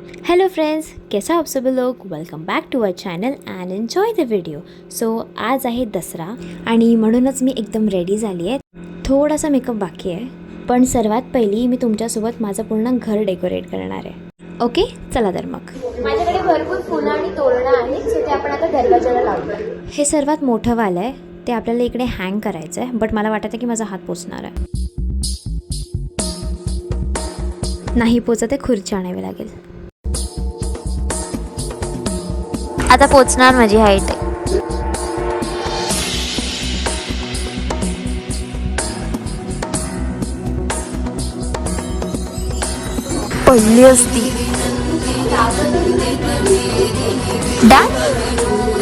Hello friends, कैसा आप सभी लोग. Welcome back to our channel and enjoy the video. So आज आहे दसरा आणि म्हणूनच मी एकदम रेडी झाली आहे. थोडासा मेकअप बाकी आहे, पण सर्वात पहिली मी तुमच्यासोबत माझं पूर्ण घर डेकोरेट करणार आहे. ओके, चला तर मग. माझ्याकडे भरपूर फुलं आणि तोरणं आहेत, सो ते आपण आता दरवाजाला लावतो. हे सर्वात मोठं वालं आहे, ते आपल्याला इकडे हँग करायचं आहे, बट मला वाटतं की माझा हात पोचणार आहे. नाही पोचत आहे, खुर्ची आणावी लागेल. आता पोचणार माझी हाईट. पडली असती.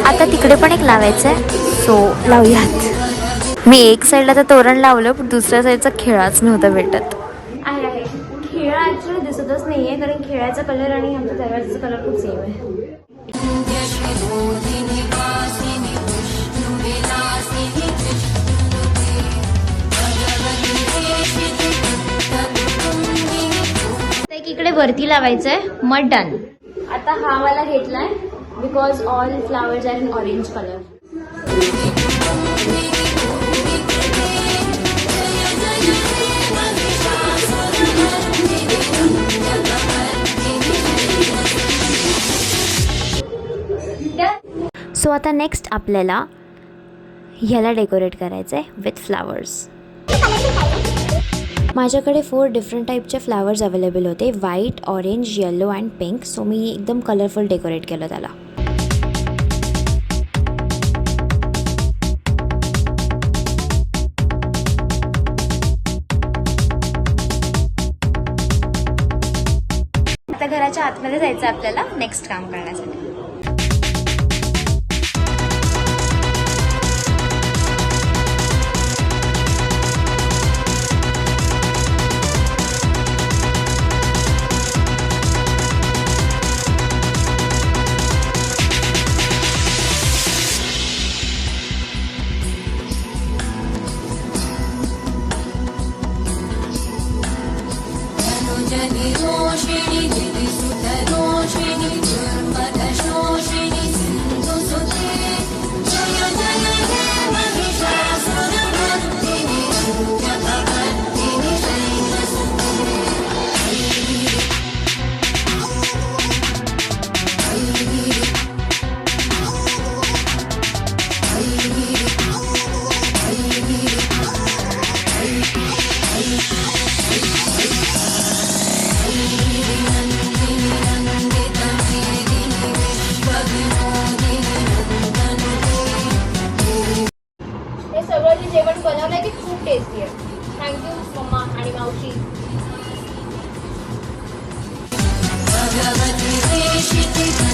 आता तिकडे पण एक लावायचं आहे, सो लावूयात. मी एक साईडला तर तोरण लावलं, पण दुसऱ्या साईडचा खेळाच नव्हता भेटत. आहे खेळा ॲक्च्युली दिसतच नाही आहे, कारण खेळाचा कलर आणि आमच्या दरवाजाचा कलर खूप सेम आहे. इकडे वरती लावायचं आहे, मग डन. आता हा वाला घेतलाय because all flowers are in orange colour. So आता नेक्स्ट आपल्याला ह्याला डेकोरेट करायचं आहे विथ फ्लावर्स. माझ्याकडे 4 डिफरंट टाईपचे फ्लावर्स अवेलेबल होते, white, orange, yellow and pink. So मी एकदम कलरफुल डेकोरेट केलं त्याला. आता घराच्या आतमध्ये जायचं आपल्याला नेक्स्ट काम करण्यासाठी. सगळं जे जेवण बनवलंय ते खूप टेस्टी आहे. थँक्यू मम्मा आणि मावशी. भगवती